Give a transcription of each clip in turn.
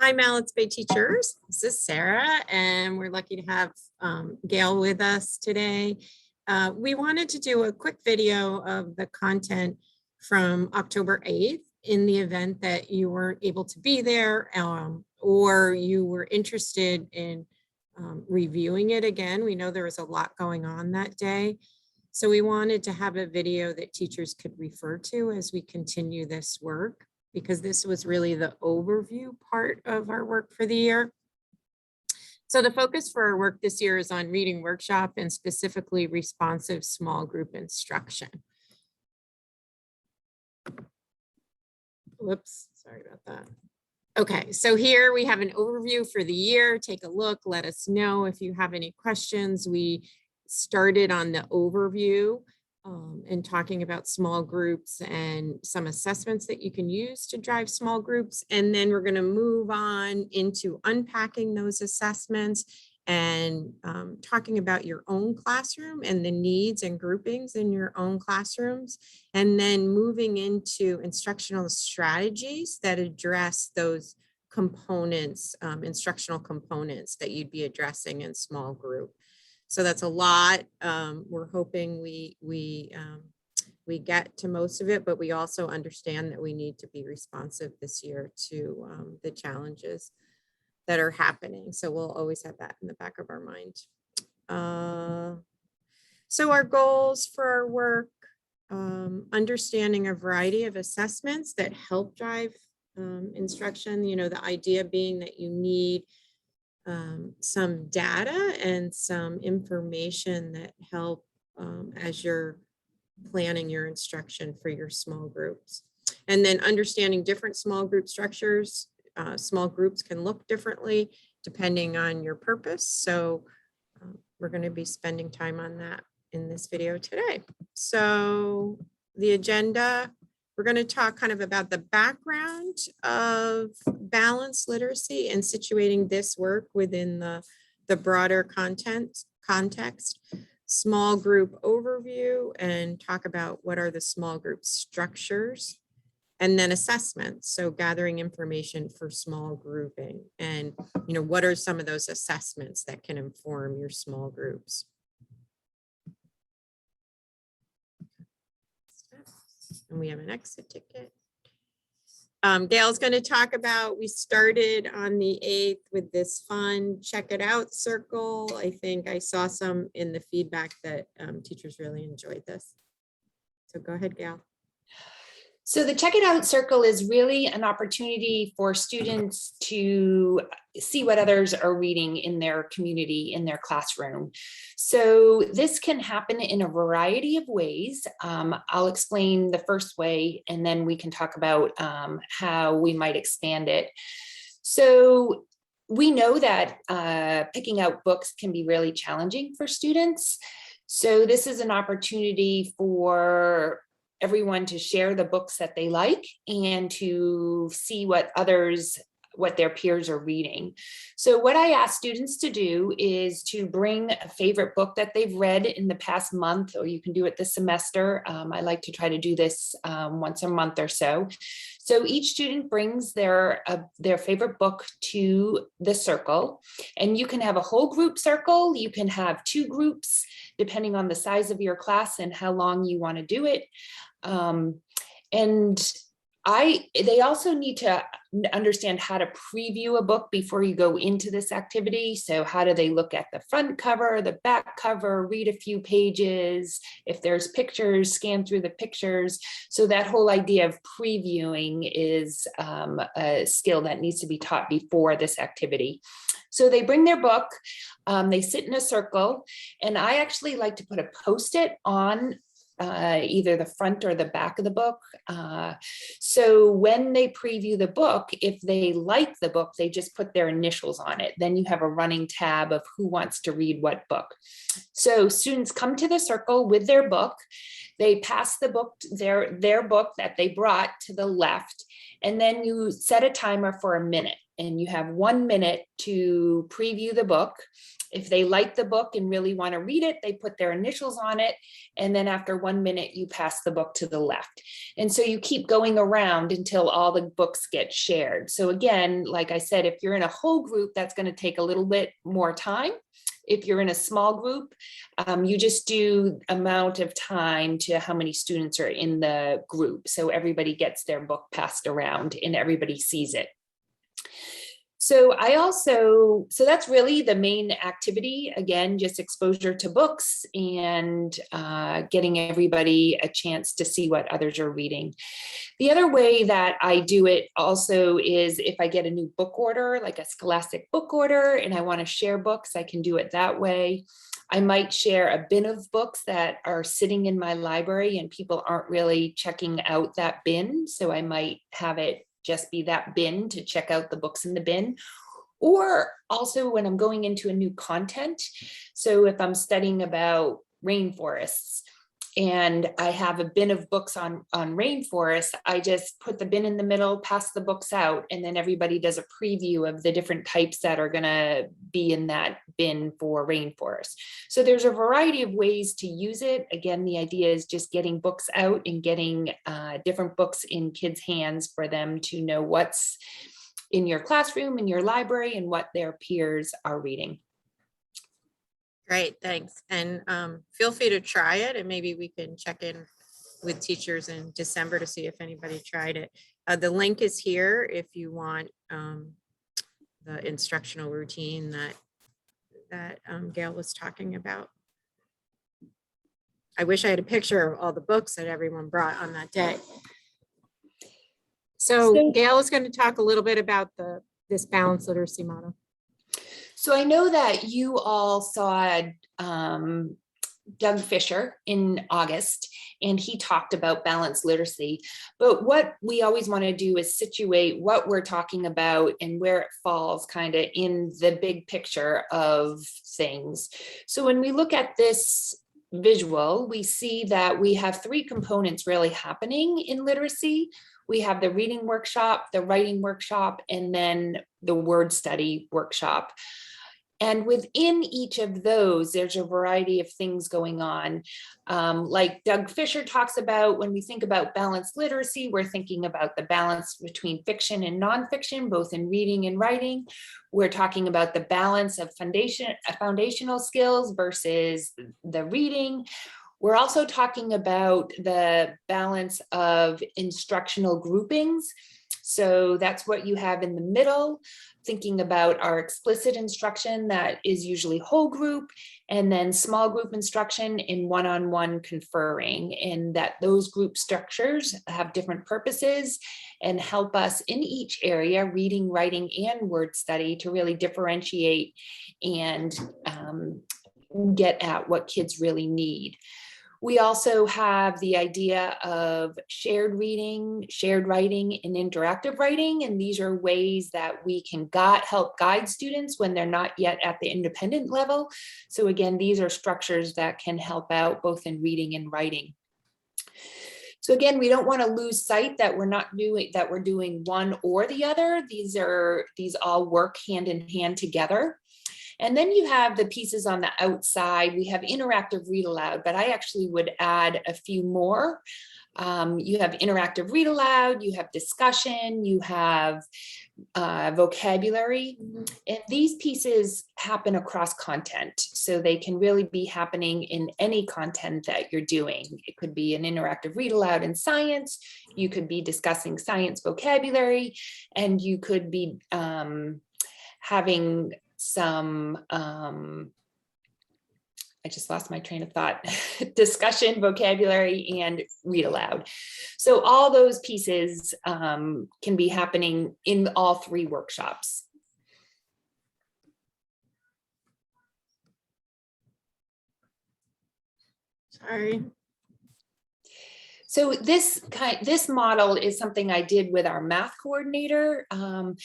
Hi, Mallets Bay teachers. This is Sarah, and we're lucky to have Gayle with us today. We wanted to do a quick video of the content from October 8th in the event that you weren't able to be there or you were interested in reviewing it again. We know there was a lot going on that day. So we wanted to have a video that teachers could refer to as we continue this work, because this was really the overview part of our work for the year. So the focus for our work this year is on reading workshop and specifically responsive small group instruction. Whoops, sorry about that. Okay, so here we have an overview for the year. Take a look, let us know if you have any questions. We started on the overview and talking about small groups and some assessments that you can use to drive small groups. And then we're going to move on into unpacking those assessments and talking about your own classroom and the needs and groupings in your own classrooms. And then moving into instructional strategies that address those components, instructional components that you'd be addressing in small group. So that's a lot. We're hoping we get to most of it, but we also understand that we need to be responsive this year to the challenges that are happening. So we'll always have that in the back of our mind. So our goals for our work, understanding a variety of assessments that help drive instruction. You know, the idea being that you need some data and some information that help as you're planning your instruction for your small groups. And then understanding different small group structures. Small groups can look differently depending on your purpose. So we're going to be spending time on that in this video today. So the agenda, we're going to talk kind of about the background of balanced literacy and situating this work within the broader context, small group overview, and talk about what are the small group structures, and then assessments. So gathering information for small grouping and, you know, what are some of those assessments that can inform your small groups. And we have an exit ticket. Gayle's going to talk about, we started on the 8th with this fun check it out circle. I think I saw some in the feedback that teachers really enjoyed this. So go ahead, Gayle. So the Check It Out Circle is really an opportunity for students to see what others are reading in their community, in their classroom. So this can happen in a variety of ways. I'll explain the first way, and then we can talk about how we might expand it. So we know that picking out books can be really challenging for students. So this is an opportunity for everyone to share the books that they like and to see what their peers are reading. So what I ask students to do is to bring a favorite book that they've read in the past month, or you can do it this semester. I like to try to do this once a month or so. So each student brings their favorite book to the circle, and you can have a whole group circle. You can have two groups, depending on the size of your class and how long you want to do it. They also need to understand how to preview a book before you go into this activity. So how do they look at the front cover, the back cover, read a few pages? If there's pictures, scan through the pictures. So that whole idea of previewing is a skill that needs to be taught before this activity. So they bring their book, they sit in a circle, and I actually like to put a Post-it on either the front or the back of the book. So when they preview the book, if they like the book, they just put their initials on it. Then you have a running tab of who wants to read what book. So students come to the circle with their book. They pass the book, their book that they brought, to the left, and then you set a timer for a minute. and you have 1 minute to preview the book. If they like the book and really want to read it, they put their initials on it. And then after 1 minute, you pass the book to the left. And so you keep going around until all the books get shared. So again, like I said, if you're in a whole group, that's going to take a little bit more time. If you're in a small group, you just do amount of time to how many students are in the group. So everybody gets their book passed around and everybody sees it. So so that's really the main activity. Again, just exposure to books and getting everybody a chance to see what others are reading. The other way that I do it also is if I get a new book order, like a Scholastic book order, and I want to share books, I can do it that way. I might share a bin of books that are sitting in my library and people aren't really checking out that bin. So I might have it just be that bin to check out the books in the bin. Or also when I'm going into a new content. So if I'm studying about rainforests and I have a bin of books on rainforests, I just put the bin in the middle, pass the books out, and then everybody does a preview of the different types that are gonna be in that bin for rainforest. So there's a variety of ways to use it. Again, the idea is just getting books out and getting different books in kids' hands for them to know what's in your classroom, in your library, and what their peers are reading. Great, thanks. And feel free to try it, and maybe we can check in with teachers in December to see if anybody tried it. The link is here if you want the instructional routine that Gail was talking about. I wish I had a picture of all the books that everyone brought on that day. So Gail is going to talk a little bit about this balanced literacy model. So I know that you all saw Doug Fisher in August, and he talked about balanced literacy. But what we always want to do is situate what we're talking about and where it falls kind of in the big picture of things. So when we look at this visual, we see that we have three components really happening in literacy. We have the reading workshop, the writing workshop, and then the word study workshop. And within each of those, there's a variety of things going on. Like Doug Fisher talks about, when we think about balanced literacy, we're thinking about the balance between fiction and nonfiction, both in reading and writing. We're talking about the balance of foundational skills versus the reading. We're also talking about the balance of instructional groupings. So that's what you have in the middle, thinking about our explicit instruction that is usually whole group, and then small group instruction in one-on-one conferring, and that those group structures have different purposes and help us in each area, reading, writing, and word study, to really differentiate and get at what kids really need. We also have the idea of shared reading, shared writing, and interactive writing. And these are ways that we can help guide students when they're not yet at the independent level. So again, these are structures that can help out both in reading and writing. So again, we don't want to lose sight that we're doing one or the other. These all work hand in hand together. And then you have the pieces on the outside. We have interactive read aloud, but I actually would add a few more. You have interactive read aloud, you have discussion, you have vocabulary, and these pieces happen across content. So they can really be happening in any content that you're doing. It could be an interactive read aloud in science, you could be discussing science vocabulary, and you could be having some, I just lost my train of thought, discussion, vocabulary, and read aloud. So all those pieces can be happening in all three workshops. Sorry. So this model is something I did with our math coordinator. And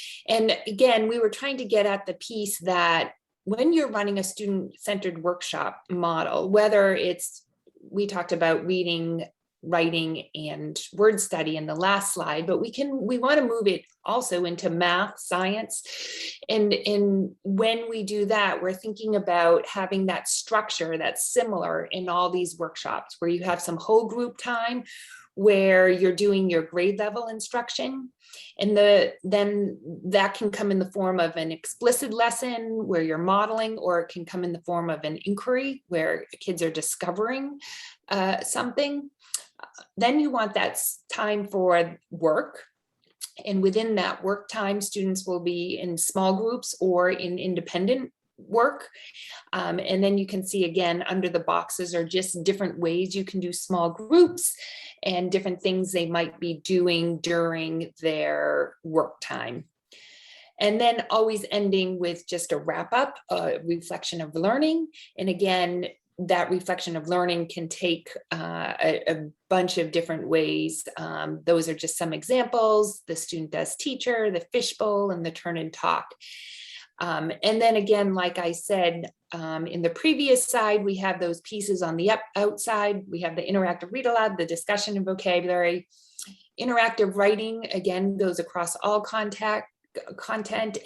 again, we were trying to get at the piece that when you're running a student-centered workshop model, whether we talked about reading, writing and word study in the last slide, but we want to move it also into math, science. And when we do that, we're thinking about having that structure that's similar in all these workshops, where you have some whole group time where you're doing your grade level instruction. And then that can come in the form of an explicit lesson where you're modeling, or it can come in the form of an inquiry where kids are discovering something. Then you want that time for work. And within that work time, students will be in small groups or in independent work. And then you can see again, under the boxes are just different ways you can do small groups and different things they might be doing during their work time. And then always ending with just a wrap up, a reflection of learning. And again, that reflection of learning can take a bunch of different ways. Those are just some examples: the student does teacher, the fishbowl, and the turn and talk. And then again, like I said, in the previous side, we have those pieces on the outside. We have the interactive read aloud, the discussion and vocabulary. Interactive writing, again, goes across all content,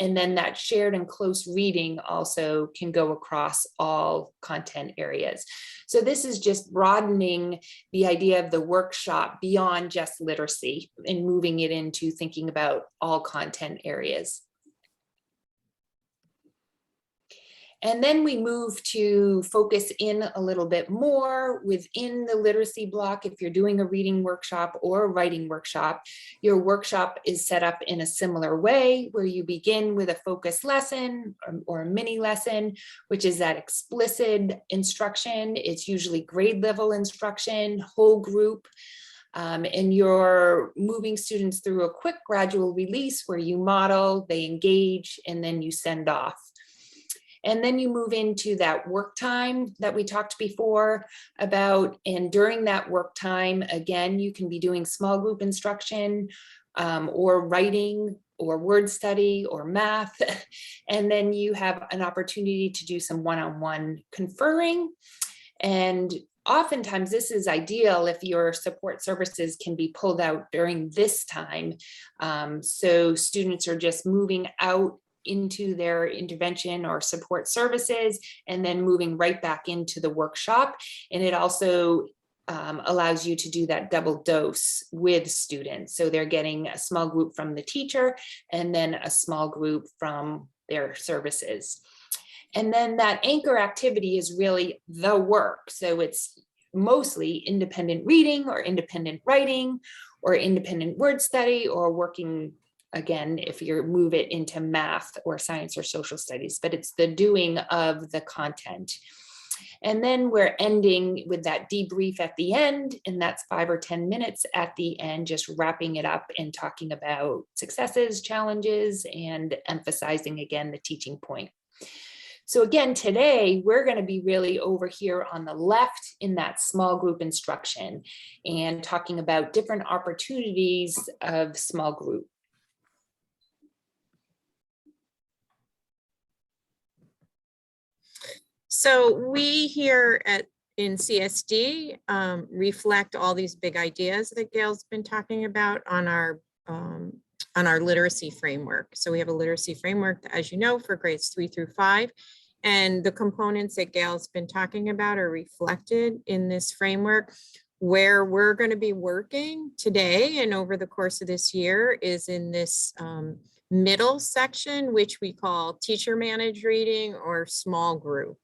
and then that shared and close reading also can go across all content areas. So this is just broadening the idea of the workshop beyond just literacy and moving it into thinking about all content areas. And then we move to focus in a little bit more within the literacy block. If you're doing a reading workshop or a writing workshop, your workshop is set up in a similar way, where you begin with a focused lesson or a mini lesson, which is that explicit instruction. It's usually grade level instruction, whole group. And you're moving students through a quick gradual release where you model, they engage, and then you send off. And then you move into that work time that we talked before about. And during that work time, again, you can be doing small group instruction or writing or word study or math. And then you have an opportunity to do some one-on-one conferring. And oftentimes this is ideal if your support services can be pulled out during this time. So students are just moving out into their intervention or support services and then moving right back into the workshop. And it also allows you to do that double dose with students. So they're getting a small group from the teacher and then a small group from their services. And then that anchor activity is really the work. So it's mostly independent reading or independent writing or independent word study or working, again, if you move it into math or science or social studies, but it's the doing of the content. And then we're ending with that debrief at the end, and that's 5 or 10 minutes at the end, just wrapping it up and talking about successes, challenges, and emphasizing again the teaching point. So again, today we're going to be really over here on the left in that small group instruction and talking about different opportunities of small group. So we here in CSD reflect all these big ideas that Gayle's been talking about on our literacy framework. So we have a literacy framework, as you know, for grades 3 through 5. And the components that Gayle's been talking about are reflected in this framework. Where we're going to be working today and over the course of this year is in this middle section, which we call teacher managed reading or small group.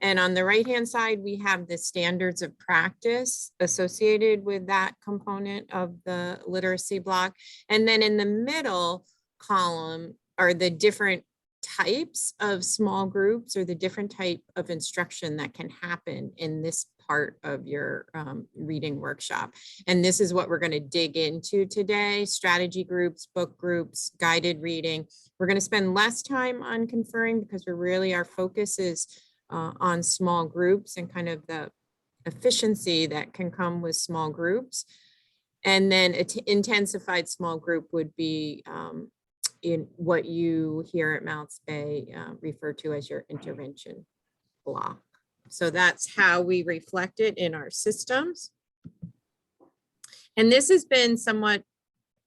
And on the right-hand side, we have the standards of practice associated with that component of the literacy block. And then in the middle column are the different types of small groups or the different type of instruction that can happen in this part of your reading workshop. And this is what we're going to dig into today: strategy groups, book groups, guided reading. We're going to spend less time on conferring because our focus is on small groups and kind of the efficiency that can come with small groups. And then intensified small group would be in what you here at Mounts Bay refer to as your intervention block. So that's how we reflect it in our systems. And this has been somewhat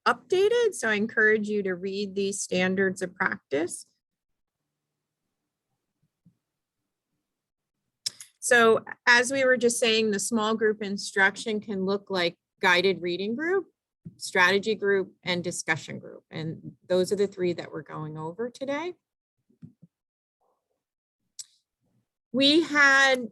updated, so I encourage you to read these standards of practice. So as we were just saying, the small group instruction can look like guided reading group, strategy group, and discussion group. And those are the three that we're going over today. We had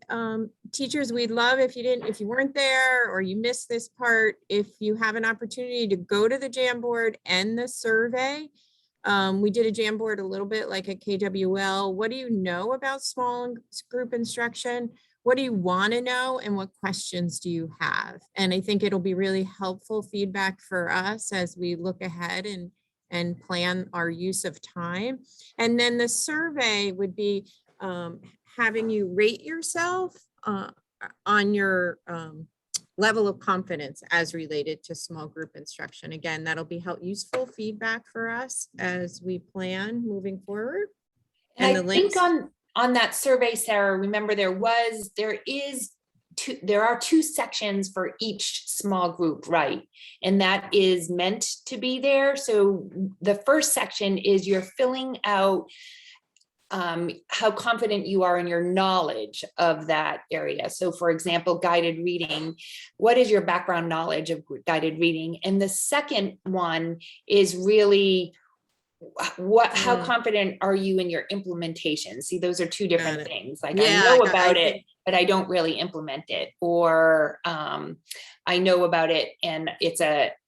teachers, we'd love if you weren't there or you missed this part, if you have an opportunity to go to the Jamboard and the survey. We did a Jamboard a little bit like at KWL. What do you know about small group instruction? What do you want to know? And what questions do you have? And I think it'll be really helpful feedback for us as we look ahead and plan our use of time. And then the survey would be having you rate yourself on your level of confidence as related to small group instruction. Again, that'll be useful feedback for us as we plan moving forward. And I think on that survey, Sarah, remember there are two sections for each small group, right? And that is meant to be there. So the first section is you're filling out how confident you are in your knowledge of that area. So for example, guided reading, what is your background knowledge of guided reading? And the second one is really how confident are you in your implementation? See, those are two different things. Like I know about it, but I don't really implement it. Or I know about it and it's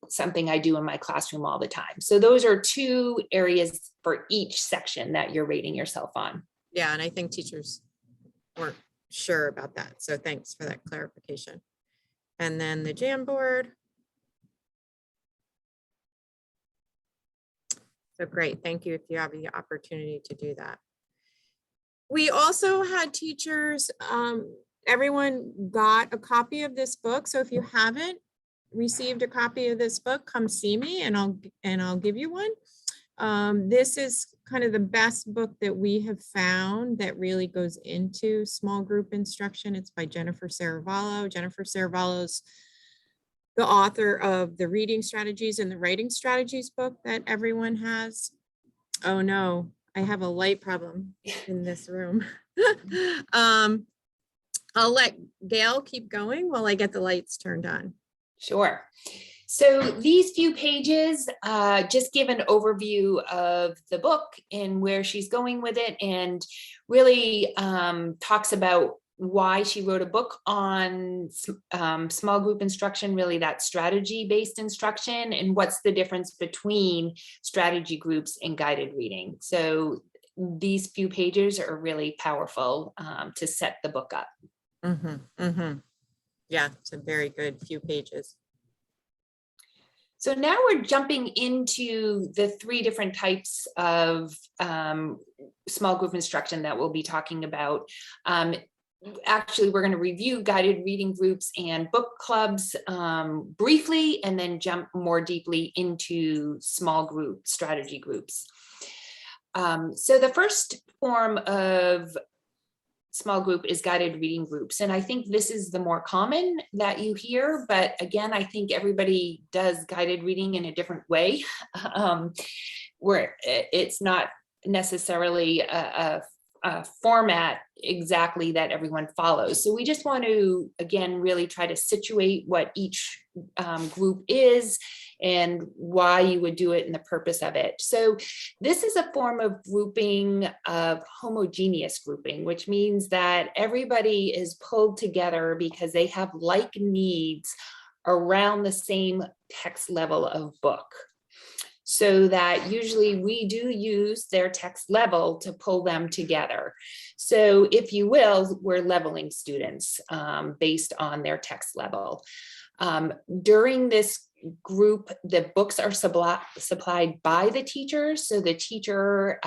something I do in my classroom all the time. So those are two areas for each section that you're rating yourself on. Yeah, and I think teachers weren't sure about that. So thanks for that clarification. And then the Jamboard. So great, thank you if you have the opportunity to do that. We also had teachers, everyone got a copy of this book. So if you haven't received a copy of this book, come see me and I'll give you one. This is kind of the best book that we have found that really goes into small group instruction. It's by Jennifer Saravallo. Jennifer Saravallo's the author of the Reading Strategies and the Writing Strategies book that everyone has. Oh no, I have a light problem in this room. I'll let Gayle keep going while I get the lights turned on. Sure. So these few pages just give an overview of the book and where she's going with it, and really talks about why she wrote a book on small group instruction, really that strategy-based instruction, and what's the difference between strategy groups and guided reading. So these few pages are really powerful to set the book up. Yeah, it's a very good few pages. So now we're jumping into the three different types of small group instruction that we'll be talking about. Actually, we're going to review guided reading groups and book clubs briefly, and then jump more deeply into small group strategy groups. So the first form of small group is guided reading groups. And I think this is the more common that you hear, but again, I think everybody does guided reading in a different way, where it's not necessarily a format exactly that everyone follows. So we just want to, again, really try to situate what each group is and why you would do it and the purpose of it. So this is a form of grouping, of homogeneous grouping, which means that everybody is pulled together because they have like needs around the same text level of book. So that usually we do use their text level to pull them together. So if you will, we're leveling students based on their text level. During this group, the books are supplied by the teachers. So the teacher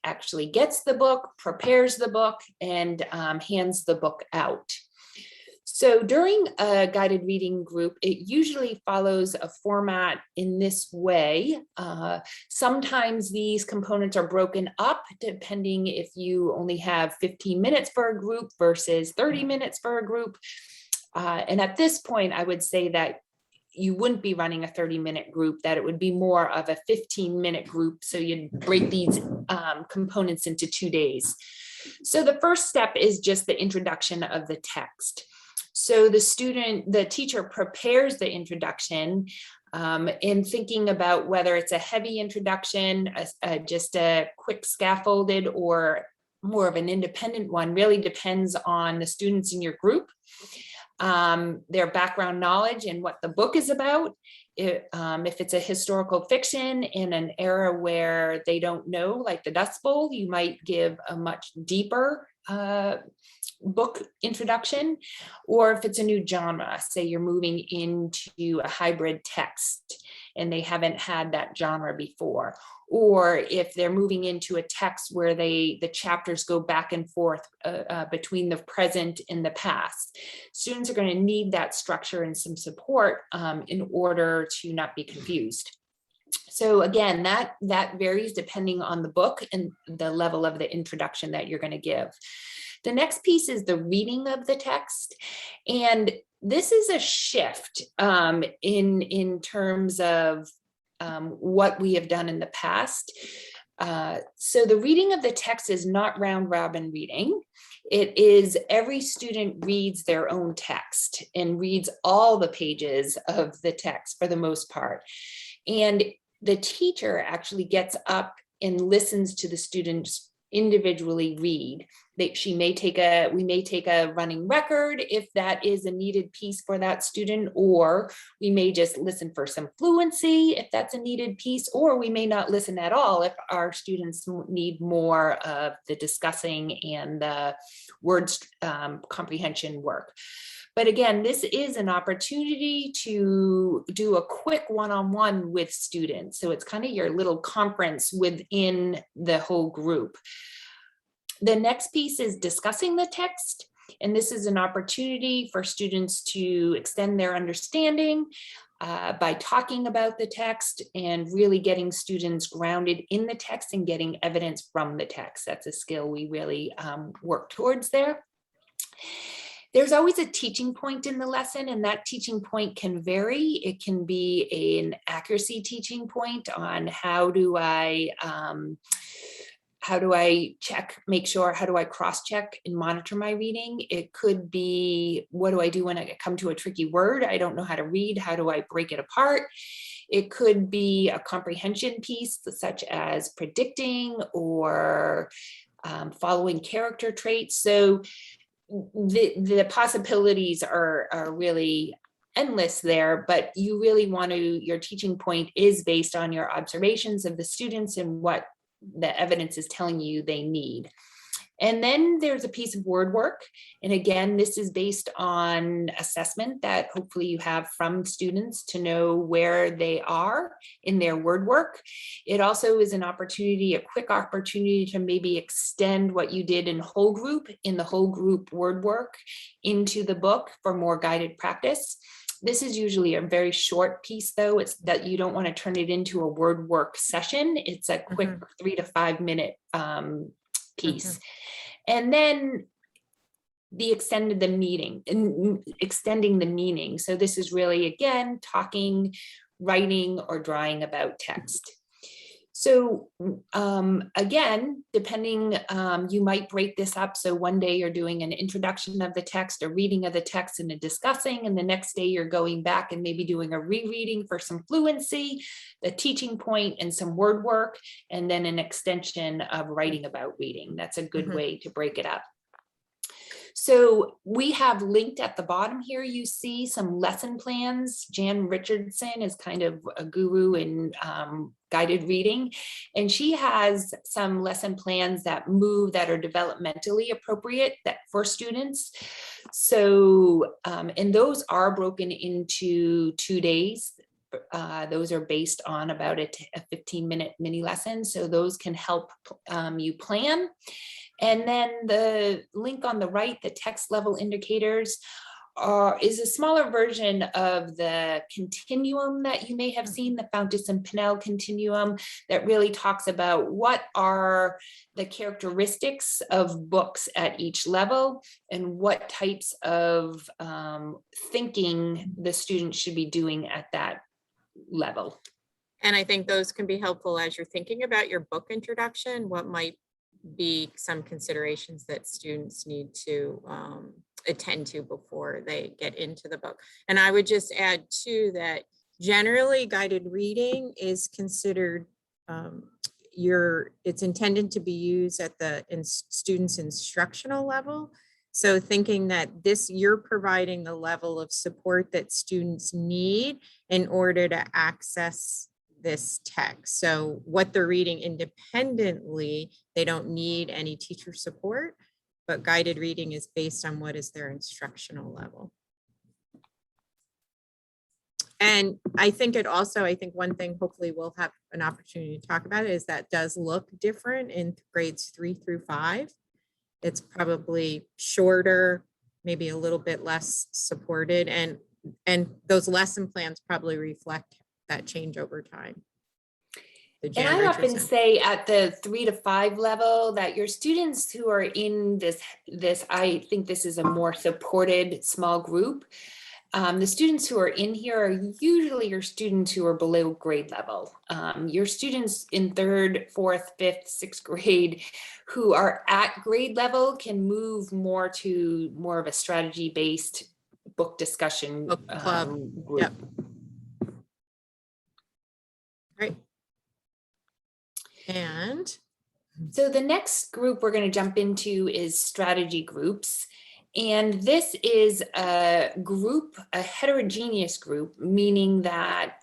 actually gets the book, prepares the book, and hands the book out. So during a guided reading group, it usually follows a format in this way. Sometimes these components are broken up depending if you only have 15 minutes for a group versus 30 minutes for a group. And at this point, I would say that you wouldn't be running a 30-minute group, that it would be more of a 15-minute group. So you'd break these components into 2 days. So the first step is just the introduction of the text. So the teacher prepares the introduction in thinking about whether it's a heavy introduction, just a quick scaffolded, or more of an independent one. Really depends on the students in your group, their background knowledge and what the book is about. If it's a historical fiction in an era where they don't know, like the Dust Bowl, you might give a much deeper book introduction. Or if it's a new genre, say you're moving into a hybrid text and they haven't had that genre before, or if they're moving into a text where the chapters go back and forth between the present and the past. Students are going to need that structure and some support in order to not be confused. So again, that varies depending on the book and the level of the introduction that you're going to give. The next piece is the reading of the text. And this is a shift in terms of what we have done in the past. So the reading of the text is not round robin reading. It is every student reads their own text and reads all the pages of the text for the most part. And the teacher actually gets up and listens to the students individually read. We may take a running record if that is a needed piece for that student, or we may just listen for some fluency if that's a needed piece, or we may not listen at all if our students need more of the discussing and the words comprehension work. But again, this is an opportunity to do a quick one-on-one with students. So it's kind of your little conference within the whole group. The next piece is discussing the text. And this is an opportunity for students to extend their understanding by talking about the text and really getting students grounded in the text and getting evidence from the text. That's a skill we really work towards there. There's always a teaching point in the lesson, and that teaching point can vary. It can be an accuracy teaching point on how do I make sure, how do I cross-check and monitor my reading? It could be, what do I do when I come to a tricky word I don't know how to read? How do I break it apart? It could be a comprehension piece, such as predicting or following character traits. So the possibilities are really endless there, but you really want to, your teaching point is based on your observations of the students and what the evidence is telling you they need. And then there's a piece of word work. And again, this is based on assessment that hopefully you have from students to know where they are in their word work. It also is an opportunity, a quick opportunity to maybe extend what you did in the whole group word work into the book for more guided practice. This is usually a very short piece, though. It's that you don't want to turn it into a word work session. It's a quick 3 to 5 minute piece. And then extending the meaning. So this is really, again, talking, writing, or drawing about text. So again, depending, you might break this up. So one day you're doing an introduction of the text, a reading of the text, and a discussing, and the next day you're going back and maybe doing a rereading for some fluency, the teaching point, and some word work, and then an extension of writing about reading. That's a good way to break it up. So we have linked at the bottom here, you see some lesson plans. Jan Richardson is kind of a guru in guided reading, and she has some lesson plans that are developmentally appropriate for students. So, and those are broken into 2 days. Those are based on about a 15-minute mini lesson. So those can help you plan. And then the link on the right, the text level indicators, is a smaller version of the continuum that you may have seen, the Fountas and Pinnell continuum, that really talks about what are the characteristics of books at each level and what types of thinking the student should be doing at that level. And I think those can be helpful as you're thinking about your book introduction, what might be some considerations that students need to attend to before they get into the book. And I would just add too that generally guided reading is considered it's intended to be used at the student's instructional level. So thinking that you're providing the level of support that students need in order to access this text. So what they're reading independently, they don't need any teacher support, but guided reading is based on what is their instructional level. And I think one thing hopefully we'll have an opportunity to talk about is that does look different in grades 3 through 5. It's probably shorter, maybe a little bit less supported, and those lesson plans probably reflect that change over time. And I often say at the 3 to 5 level that your students who are in this, I think this is a more supported small group. The students who are in here are usually your students who are below grade level. Your students in 3rd, 4th, 5th, 6th grade who are at grade level can move more to more of a strategy-based book discussion book club group. Yep. Right. And so the next group we're going to jump into is strategy groups. And this is a group, a heterogeneous group, meaning that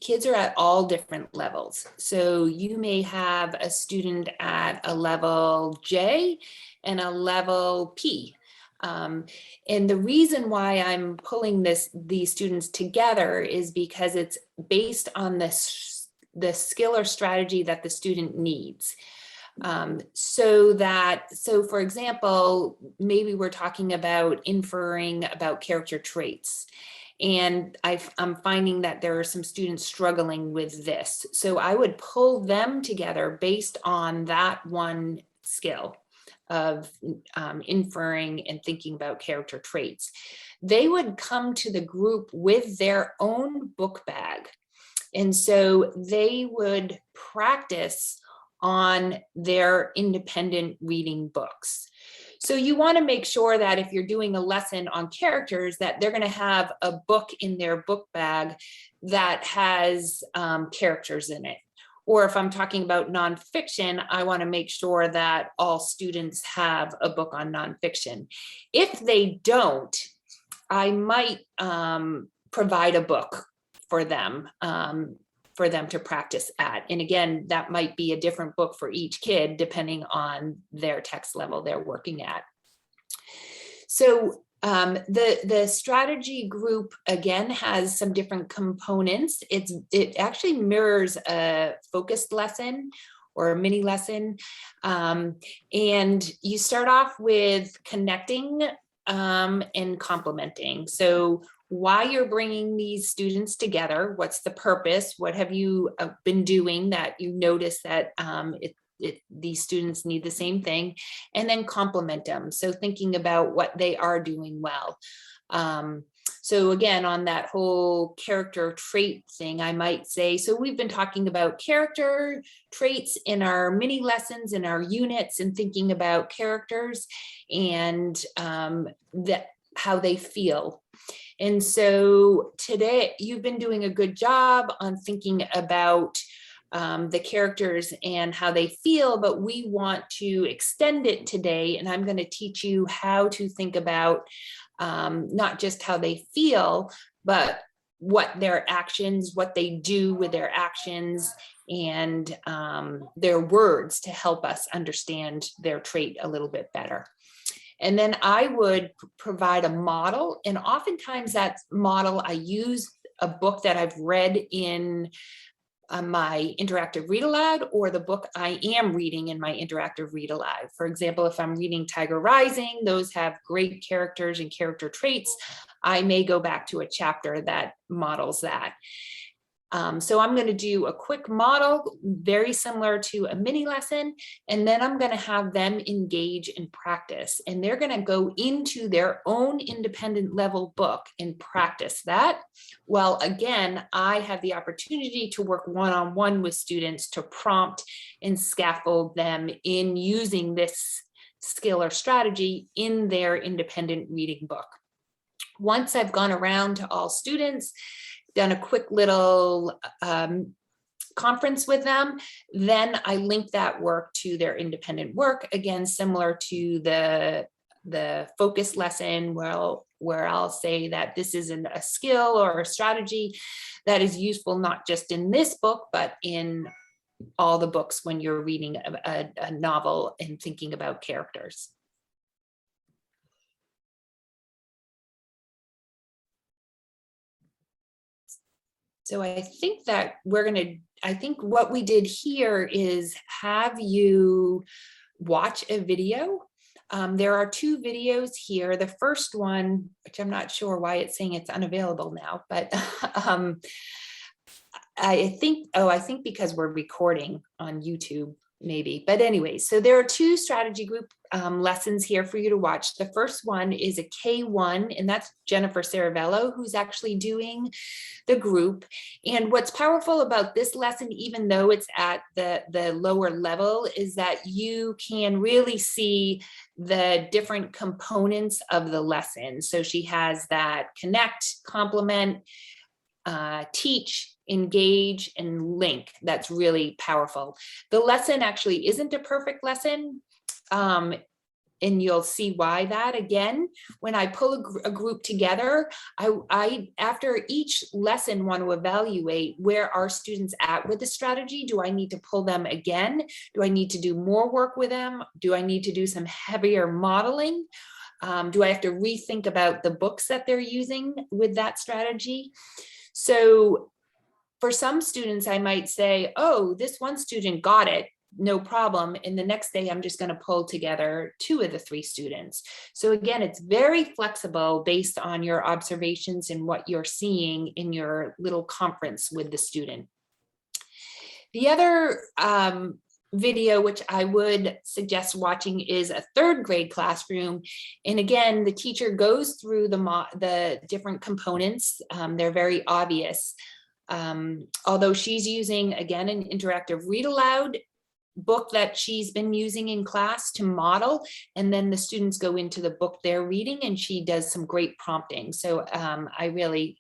kids are at all different levels. So you may have a student at a level J and a level P. And the reason why I'm pulling these students together is because it's based on the skill or strategy that the student needs. So for example, maybe we're talking about inferring about character traits. And I'm finding that there are some students struggling with this. So I would pull them together based on that one skill of inferring and thinking about character traits. They would come to the group with their own book bag. And so they would practice on their independent reading books. So you want to make sure that if you're doing a lesson on characters, that they're going to have a book in their book bag that has characters in it. Or if I'm talking about nonfiction, I want to make sure that all students have a book on nonfiction. If they don't, I might provide a book for them to practice at. And again, that might be a different book for each kid depending on their text level they're working at. So the strategy group again has some different components. It actually mirrors a focused lesson or a mini lesson. And you start off with connecting and complementing. So why you're bringing these students together, what's the purpose, what have you been doing that you notice that these students need the same thing, and then complement them. So thinking about what they are doing well. So again, on that whole character trait thing, I might say, so we've been talking about character traits in our mini lessons, in our units, and thinking about characters and how they feel. And so today you've been doing a good job on thinking about the characters and how they feel, but we want to extend it today. And I'm going to teach you how to think about not just how they feel, but what their actions, what they do with their actions and their words to help us understand their trait a little bit better. And then I would provide a model, and oftentimes that model, I use a book that I've read in my interactive read aloud or the book I am reading in my interactive read aloud. For example, if I'm reading Tiger Rising, those have great characters and character traits. I may go back to a chapter that models that. So I'm going to do a quick model, very similar to a mini lesson, and then I'm going to have them engage in practice. And they're going to go into their own independent level book and practice that. Well, again, I have the opportunity to work one-on-one with students to prompt and scaffold them in using this skill or strategy in their independent reading book. Once I've gone around to all students, done a quick little conference with them, then I link that work to their independent work, again, similar to the focus lesson where I'll say that this is a skill or a strategy that is useful not just in this book, but in all the books when you're reading a novel and thinking about characters. So I think that I think what we did here is have you watch a video. There are 2 videos here. The first one, which I'm not sure why it's saying it's unavailable now, but I think because we're recording on YouTube, maybe. But anyway, so there are 2 strategy group lessons here for you to watch. The first one is a K1, and that's Jennifer Saravello, who's actually doing the group. And what's powerful about this lesson, even though it's at the lower level, is that you can really see the different components of the lesson. So she has that connect, complement, teach, engage, and link. That's really powerful. The lesson actually isn't a perfect lesson. And you'll see why that. Again, when I pull a group together, I after each lesson want to evaluate where are students at with the strategy. Do I need to pull them again? Do I need to do more work with them? Do I need to do some heavier modeling? Do I have to rethink about the books that they're using with that strategy? So for some students, I might say, oh, this one student got it, no problem. And the next day, I'm just going to pull together 2 of the 3 students. So again, it's very flexible based on your observations and what you're seeing in your little conference with the student. The other video, which I would suggest watching, is a 3rd grade classroom. And again, the teacher goes through the different components. They're very obvious. Although she's using, again, an interactive read aloud book that she's been using in class to model, and then the students go into the book they're reading, and she does some great prompting. So I really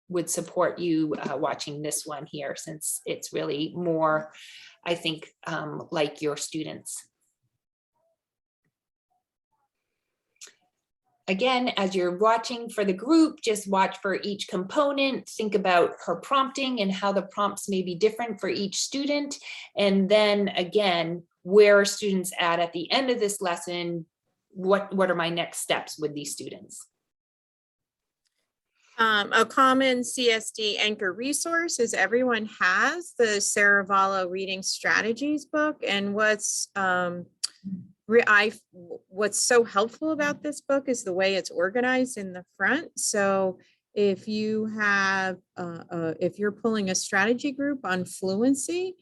would support you watching this one here, since it's really more, I think, like your students. Again, as you're watching for the group, just watch for each component, think about her prompting and how the prompts may be different for each student. And then again, where are students at the end of this lesson? What are my next steps with these students? A common CSD anchor resource is everyone has the Saravello Reading Strategies book. And what's so helpful about this book is the way it's organized in the front. So if you have, if you're pulling a strategy group on fluency,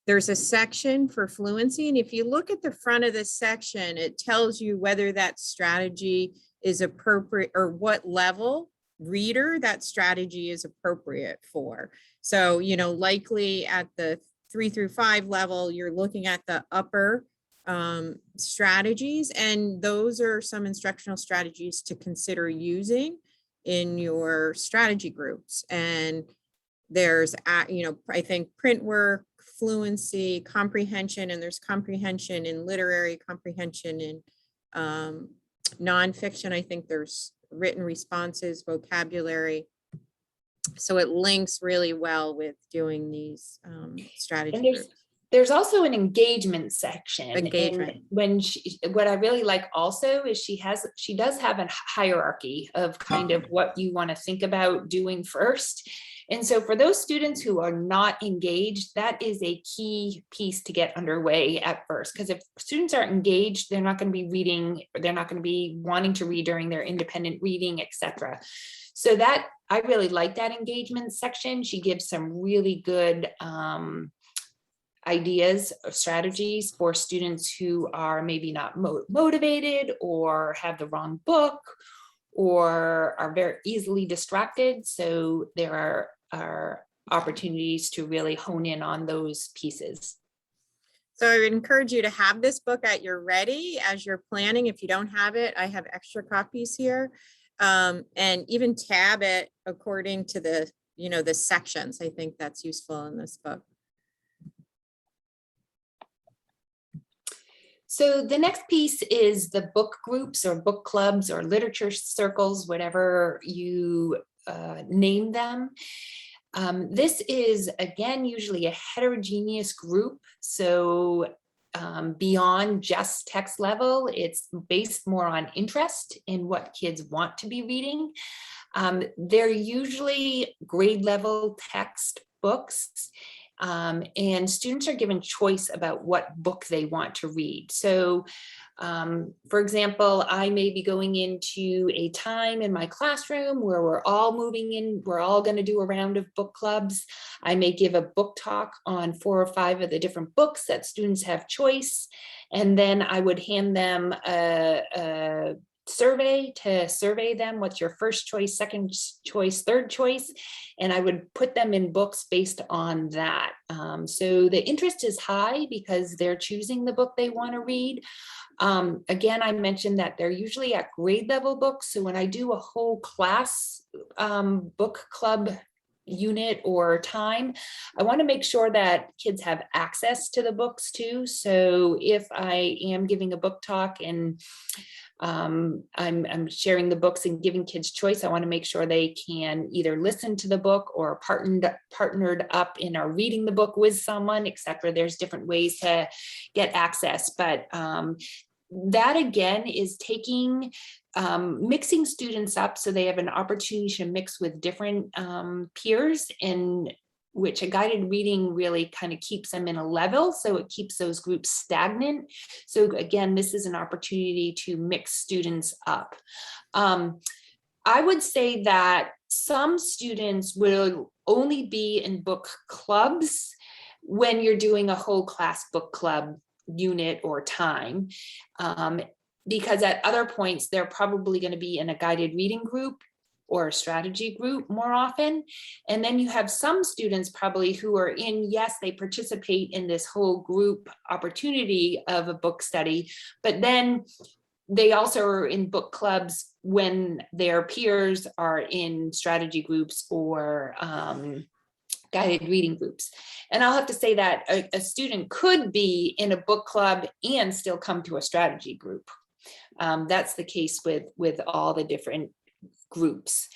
there's a section for fluency. And if you look at the front of this section, it tells you whether that strategy is appropriate or what level reader that strategy is appropriate for. So, likely at the 3 through 5 level, you're looking at the upper strategies, and those are some instructional strategies to consider using in your strategy groups. And there's, I think print work, fluency, comprehension, and there's comprehension in literary, comprehension in nonfiction. I think there's written responses, vocabulary. So it links really well with doing these strategy groups. There's also an engagement section. Engagement. And what I really like also is she does have a hierarchy of kind of what you want to think about doing first. And so for those students who are not engaged, that is a key piece to get underway at first, because if students aren't engaged, they're not going to be reading, or they're not going to be wanting to read during their independent reading, etc. So that, I really like that engagement section. She gives some really good ideas or strategies for students who are maybe not motivated, or have the wrong book, or are very easily distracted. So there are opportunities to really hone in on those pieces. So I would encourage you to have this book at your ready as you're planning. If you don't have it, I have extra copies here. And even tab it according to the, the sections. I think that's useful in this book. So the next piece is the book groups or book clubs or literature circles, whatever you name them. This is, again, usually a heterogeneous group. So beyond just text level, it's based more on interest in what kids want to be reading. They're usually grade level text books. And students are given choice about what book they want to read. So, for example, I may be going into a time in my classroom where we're all moving in, we're all going to do a round of book clubs. I may give a book talk on 4 or 5 of the different books that students have choice. And then I would hand them a survey to survey them. What's your first choice, second choice, third choice? And I would put them in books based on that. So the interest is high because they're choosing the book they want to read. Again, I mentioned that they're usually at grade level books. So when I do a whole class book club unit or time, I want to make sure that kids have access to the books too. So if I am giving a book talk and I'm sharing the books and giving kids choice, I want to make sure they can either listen to the book or partnered up and are reading the book with someone, etc. There's different ways to get access, but that again is taking mixing students up so they have an opportunity to mix with different peers, in which a guided reading really kind of keeps them in a level, so it keeps those groups stagnant. So again, this is an opportunity to mix students up. I would say that some students will only be in book clubs when you're doing a whole class book club unit or time, because at other points they're probably going to be in a guided reading group or a strategy group more often. And then you have some students probably who are in, yes, they participate in this whole group opportunity of a book study, but then they also are in book clubs when their peers are in strategy groups or guided reading groups. And I'll have to say that a student could be in a book club and still come to a strategy group. That's the case with all the different groups.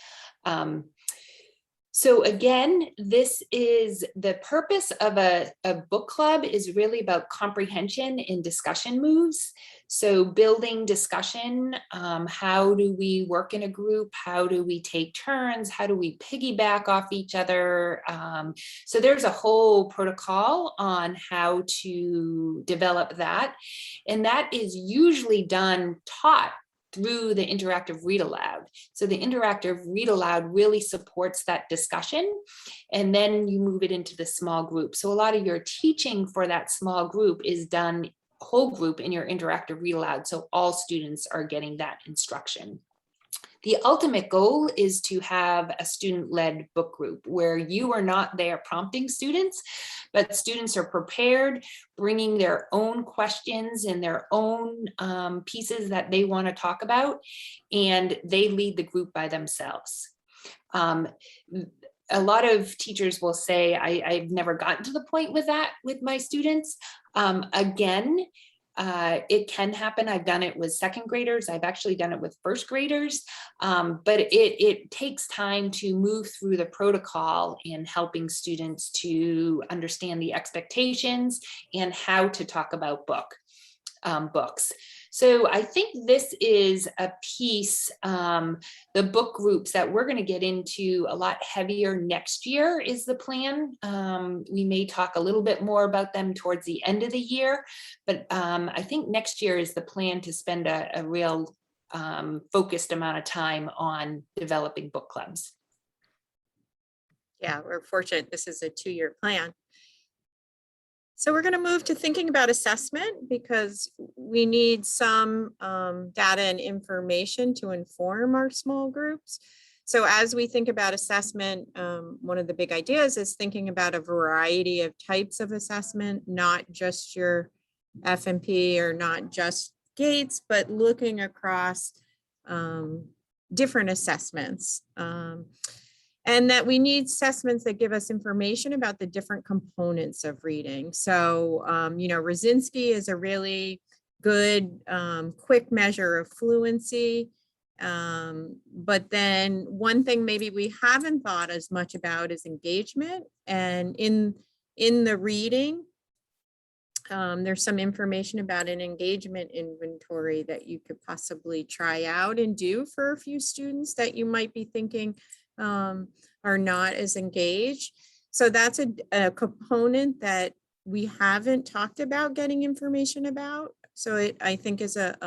So again, this is the purpose of a book club is really about comprehension and discussion moves. So building discussion, how do we work in a group? How do we take turns? How do we piggyback off each other? So there's a whole protocol on how to develop that. And that is usually taught through the interactive read aloud. So the interactive read aloud really supports that discussion, and then you move it into the small group. So a lot of your teaching for that small group is done whole group in your interactive read aloud. So all students are getting that instruction. The ultimate goal is to have a student-led book group where you are not there prompting students, but students are prepared, bringing their own questions and their own pieces that they want to talk about, and they lead the group by themselves. A lot of teachers will say, I've never gotten to the point with that with my students. Again, it can happen. I've done it with second graders. I've actually done it with first graders, but it takes time to move through the protocol in helping students to understand the expectations and how to talk about books. So I think this is a piece, the book groups that we're going to get into a lot heavier next year is the plan. We may talk a little bit more about them towards the end of the year, but I think next year is the plan to spend a real focused amount of time on developing book clubs. Yeah, we're fortunate. This is a 2-year plan. So we're going to move to thinking about assessment because we need some data and information to inform our small groups. So as we think about assessment, one of the big ideas is thinking about a variety of types of assessment, not just your FMP or not just Gates, but looking across different assessments. And that we need assessments that give us information about the different components of reading. So, Rosinski is a really good, quick measure of fluency. But then one thing maybe we haven't thought as much about is engagement. And in the reading, there's some information about an engagement inventory that you could possibly try out and do for a few students that you might be thinking are not as engaged. So that's a component that we haven't talked about getting information about. So I think is a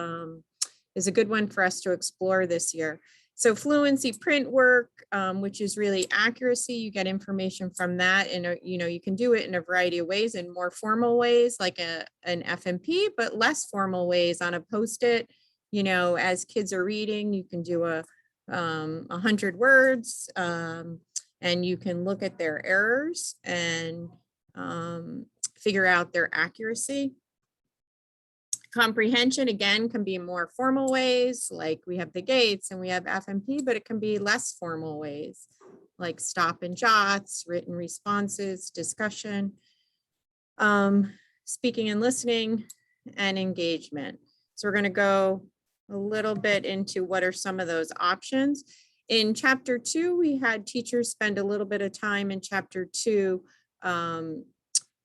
good one for us to explore this year. So fluency print work, which is really accuracy, you get information from that, and you can do it in a variety of ways, in more formal ways like an FMP, but less formal ways on a Post-it. As kids are reading, you can do 100 words, and you can look at their errors and figure out their accuracy. Comprehension, again, can be more formal ways, like we have the Gates and we have FMP, but it can be less formal ways, like stop and jots, written responses, discussion, speaking and listening, and engagement. So we're going to go a little bit into what are some of those options. In chapter 2, we had teachers spend a little bit of time in chapter 2,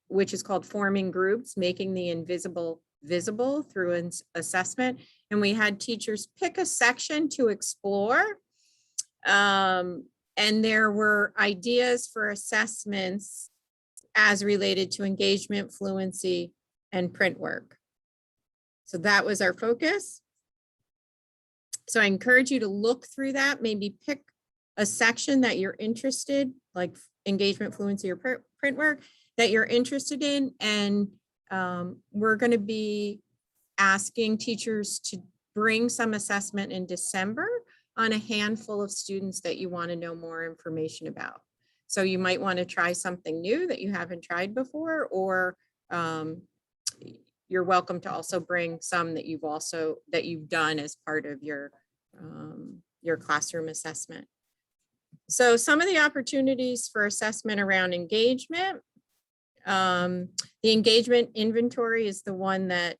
which is called forming groups, making the invisible visible through an assessment. And we had teachers pick a section to explore. And there were ideas for assessments as related to engagement, fluency, and print work. So that was our focus. So I encourage you to look through that, maybe pick a section that you're interested, like engagement, fluency, or print work that you're interested in. And we're going to be asking teachers to bring some assessment in December on a handful of students that you want to know more information about. So you might want to try something new that you haven't tried before, or you're welcome to also bring some that you've done as part of your classroom assessment. So some of the opportunities for assessment around engagement. The engagement inventory is the one that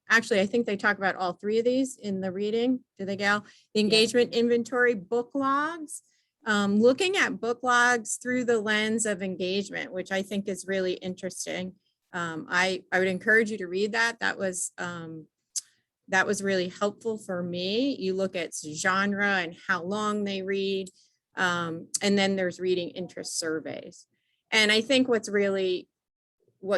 actually I think they talk about all 3 of these in the reading. Do they, Gail? The engagement inventory, book logs, looking at book logs through the lens of engagement, which I think is really interesting. I would encourage you to read that. That was really helpful for me. You look at genre and how long they read, and then there's reading interest surveys. And I think what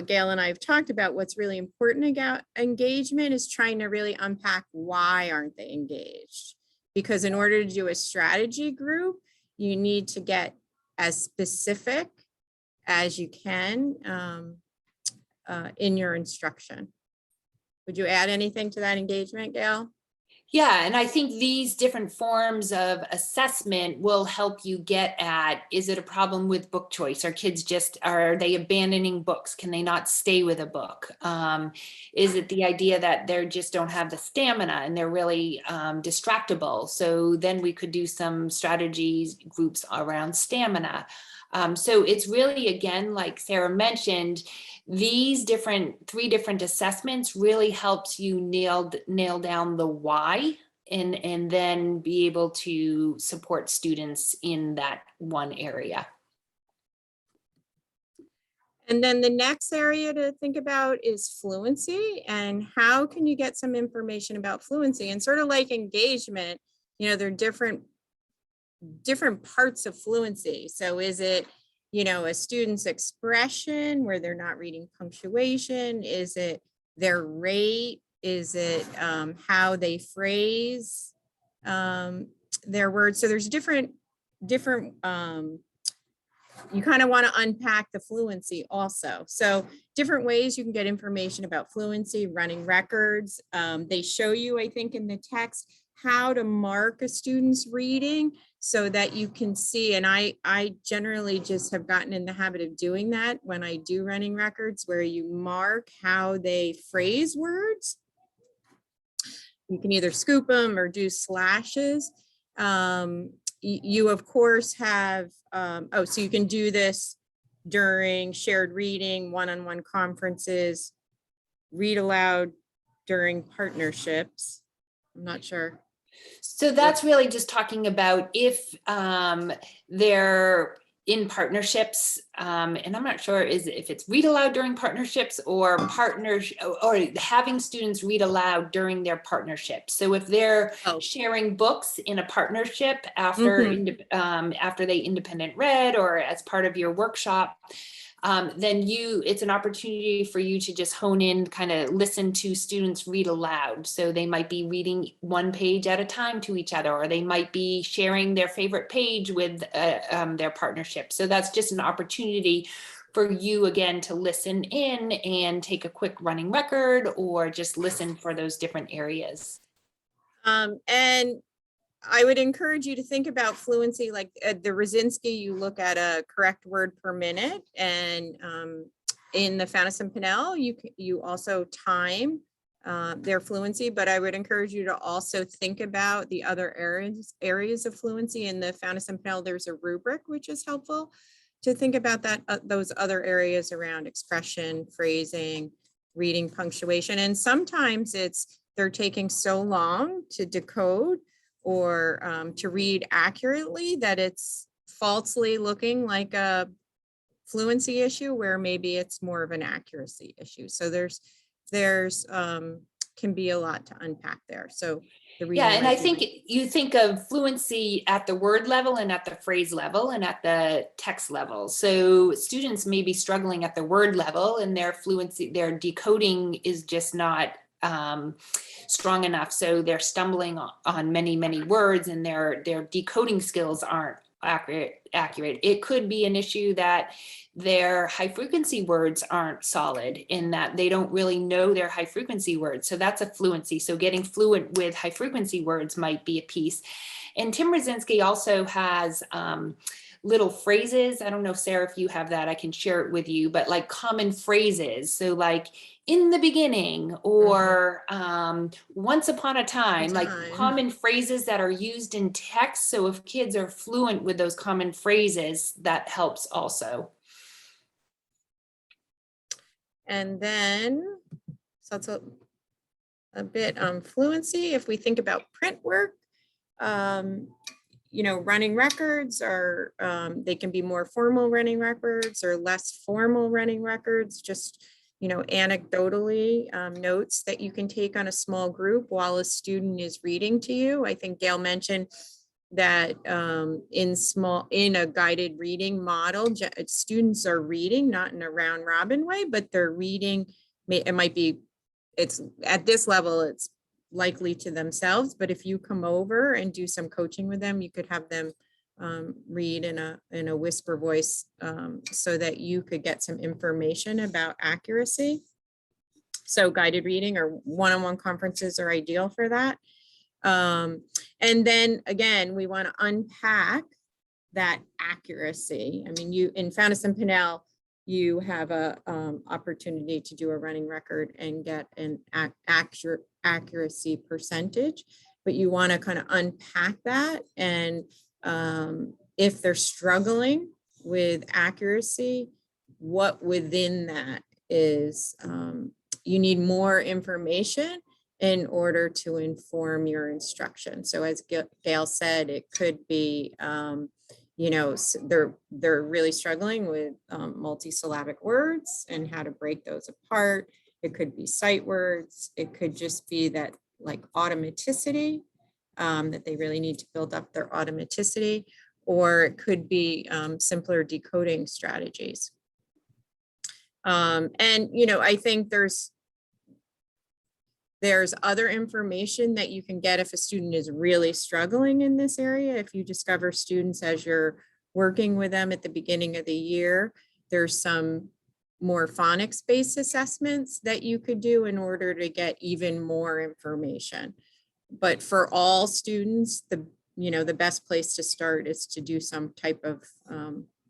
Gail and I have talked about, what's really important about engagement is trying to really unpack why aren't they engaged? Because in order to do a strategy group, you need to get as specific as you can in your instruction. Would you add anything to that engagement, Gail? Yeah, and I think these different forms of assessment will help you get at, is it a problem with book choice? Are they abandoning books? Can they not stay with a book? Is it the idea that they just don't have the stamina and they're really distractible? So then we could do some strategies groups around stamina. So it's really, again, like Sarah mentioned, these 3 different assessments really helps you nail down the why and then be able to support students in that one area. And then the next area to think about is fluency, and how can you get some information about fluency? And sort of like engagement, you know, there are different parts of fluency. So is it, you know, a student's expression where they're not reading punctuation? Is it their rate? Is it how they phrase their words? So there's different you kind of want to unpack the fluency also. So different ways you can get information about fluency, running records. They show you, I think, in the text, how to mark a student's reading so that you can see. And I generally just have gotten in the habit of doing that when I do running records, where you mark how they phrase words. You can either scoop them or do slashes. You of course have, so you can do this during shared reading, one-on-one conferences, read aloud during partnerships. I'm not sure. So that's really just talking about if they're in partnerships, and I'm not sure if it's read aloud during partnerships or partners, or having students read aloud during their partnership. So if they're sharing books in a partnership after after they independent read or as part of your workshop, then it's an opportunity for you to just hone in, kind of listen to students read aloud. So they might be reading one page at a time to each other, or they might be sharing their favorite page with their partnership. So that's just an opportunity for you, again, to listen in and take a quick running record, or just listen for those different areas. And I would encourage you to think about fluency, like the Rosinski, you look at a correct word per minute, and in the Fanison-Pinnell, you also time their fluency, but I would encourage you to also think about the other areas of fluency. In the Fanison-Pinnell, there's a rubric, which is helpful to think about that, those other areas around expression, phrasing, reading, punctuation. And sometimes they're taking so long to decode or to read accurately that it's falsely looking like a fluency issue, where maybe it's more of an accuracy issue. So there's can be a lot to unpack there. So yeah, and I think you think of fluency at the word level and at the phrase level and at the text level. So students may be struggling at the word level, and their fluency, their decoding is just not strong enough. So they're stumbling on many words, and their decoding skills aren't accurate. It could be an issue that their high frequency words aren't solid, in that they don't really know their high frequency words. So that's a fluency. So getting fluent with high frequency words might be a piece. And Tim Rosinski also has little phrases. I don't know, Sarah, if you have that, I can share it with you, but like common phrases. So like in the beginning, or once upon a time, like common phrases that are used in text. So if kids are fluent with those common phrases, that helps also. And then, so that's a bit on fluency. If we think about print work, you know, running records are, they can be more formal running records or less formal running records, just, you know, anecdotally, notes that you can take on a small group while a student is reading to you. I think Gayle mentioned that in a guided reading model, students are reading, not in a round robin way, but they're reading, it might be, it's at this level, it's likely to themselves, but if you come over and do some coaching with them, you could have them read in a whisper voice, so that you could get some information about accuracy. So guided reading or one-on-one conferences are ideal for that. And then again, we want to unpack that accuracy. I mean, in Fanison-Pinnell, you have a opportunity to do a running record and get an accuracy percentage, but you want to kind of unpack that. And if they're struggling with accuracy, what within that is, you need more information in order to inform your instruction. So as Gayle said, it could be you know, they're really struggling with multisyllabic words and how to break those apart. It could be sight words. It could just be that like automaticity, that they really need to build up their automaticity, or it could be simpler decoding strategies. And, you know, I think there's other information that you can get if a student is really struggling in this area. If you discover students as you're working with them at the beginning of the year, there's some more phonics-based assessments that you could do in order to get even more information. But for all students, the best place to start is to do some type of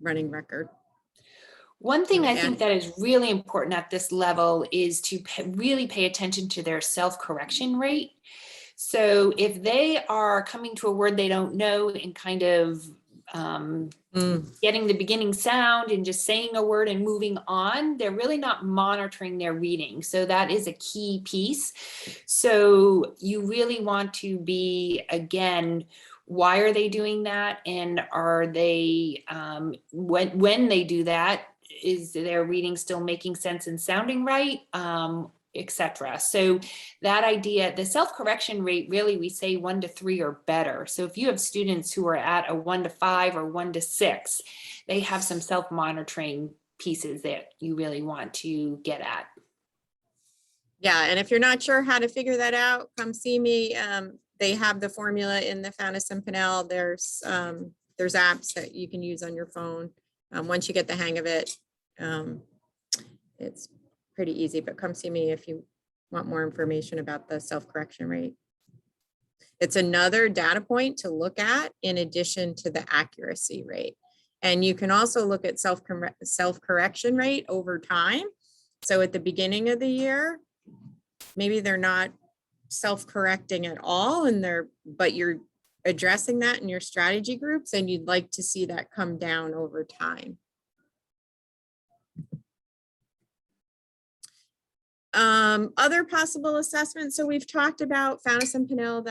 running record. One thing I think And that is really important at this level is to really pay attention to their self-correction rate. So if they are coming to a word they don't know and kind of getting the beginning sound and just saying a word and moving on, they're really not monitoring their reading. So that is a key piece. So you really want to be, again, why are they doing that? And are they, when they do that, is their reading still making sense and sounding right, etc. So that idea, the self-correction rate, really we say 1 to 3 or better. So if you have students who are at a 1 to 5 or 1 to 6, they have some self-monitoring pieces that you really want to get at. yeah, and if you're not sure how to figure that out, come see me. They have the formula in the Fountas and Pinnell. There's apps that you can use on your phone. Once you get the hang of it, it's pretty easy, but come see me if you want more information about the self-correction rate. It's another data point to look at in addition to the accuracy rate. And you can also look at self-correction rate over time. So at the beginning of the year, maybe they're not self-correcting at all, but you're addressing that in your strategy groups, and you'd like to see that come down over time. Other possible assessments. So we've talked about Fountas and Pinnell.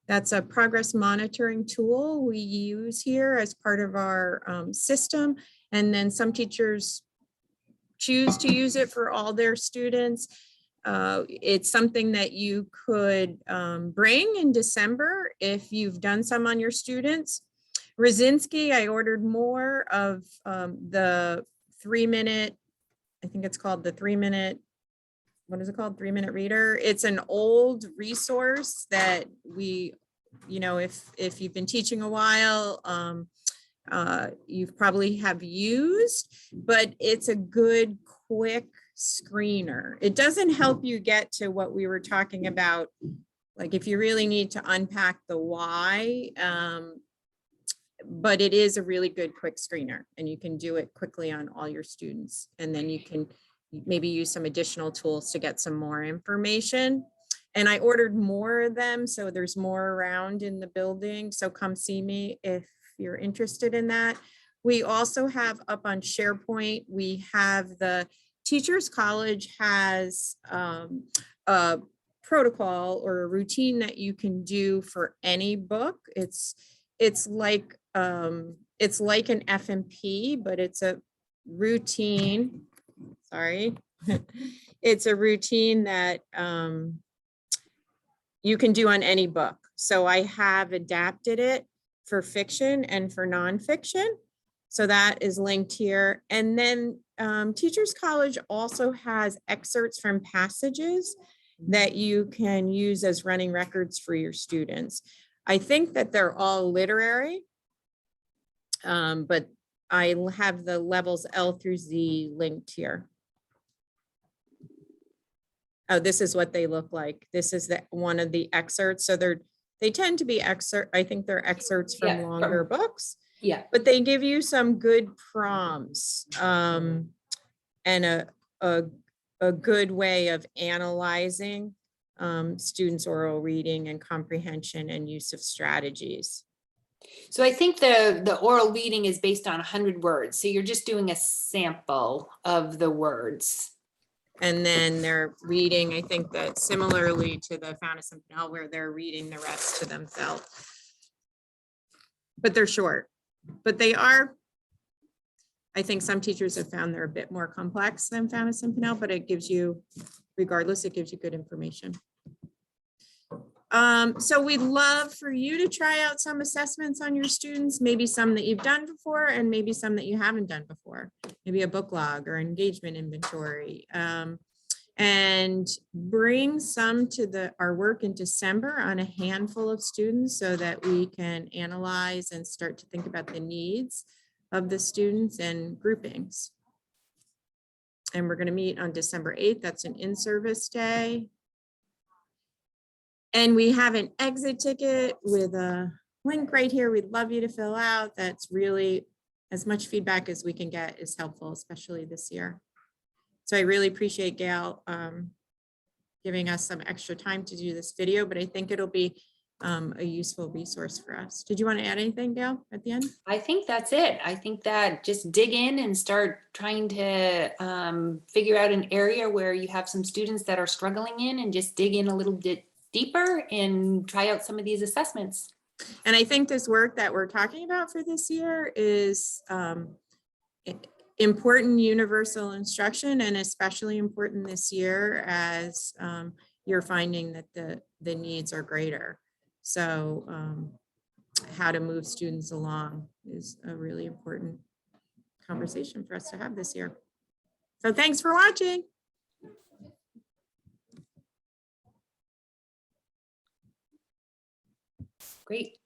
That's a progress monitoring tool we use here as part of our system. And then some teachers choose to use it for all their students. It's something that you could bring in December if you've done some on your students. Rosinski, I ordered more of the 3-minute, I think it's called the 3-minute, what is it called? 3-minute reader. It's an old resource that we, you know, if you've been teaching a while, you probably have used, but it's a good, quick screener. It doesn't help you get to what we were talking about, like if you really need to unpack the why, but it is a really good quick screener, and you can do it quickly on all your students. And then you can maybe use some additional tools to get some more information. And I ordered more of them, so there's more around in the building. So come see me if you're interested in that. We also have up on SharePoint, we have the Teachers College has a protocol or a routine that you can do for any book. It's like an FMP, but it's a routine. Sorry, it's a routine that you can do on any book. So I have adapted it for fiction and for nonfiction. So that is linked here. And then Teachers College also has excerpts from passages that you can use as running records for your students. I think that they're all literary, but I have the levels L through Z linked here. Oh, this is what they look like. This is one of the excerpts. So they tend to be I think they're excerpts from longer books. Yeah. But they give you some good prompts and a good way of analyzing students' oral reading and comprehension and use of strategies. So I think the oral reading is based on 100 words. So you're just doing a sample of the words. And then they're reading, I think that similarly to the Fountas and Pinnell, where they're reading the rest to themselves. but they're short. But they are, I think some teachers have found they're a bit more complex than Found Simpanel, but it gives you, regardless, it gives you good information. So we'd love for you to try out some assessments on your students, maybe some that you've done before and maybe some that you haven't done before, maybe a book log or engagement inventory. And bring some to our work in December on a handful of students so that we can analyze and start to think about the needs of the students and groupings. And we're going to meet on December 8th. That's an in-service day. And we have an exit ticket with a link right here. We'd love you to fill out. That's really, as much feedback as we can get is helpful, especially this year. So I really appreciate Gayle giving us some extra time to do this video, but I think it'll be a useful resource for us. Did you want to add anything, Gayle, at the end? I think that's it. I think that just dig in and start trying to figure out an area where you have some students that are struggling in, and just dig in a little bit deeper and try out some of these assessments. And I think this work that we're talking about for this year is important universal instruction, and especially important this year as you're finding that the needs are greater. So how to move students along is a really important conversation for us to have this year. So thanks for watching. Great.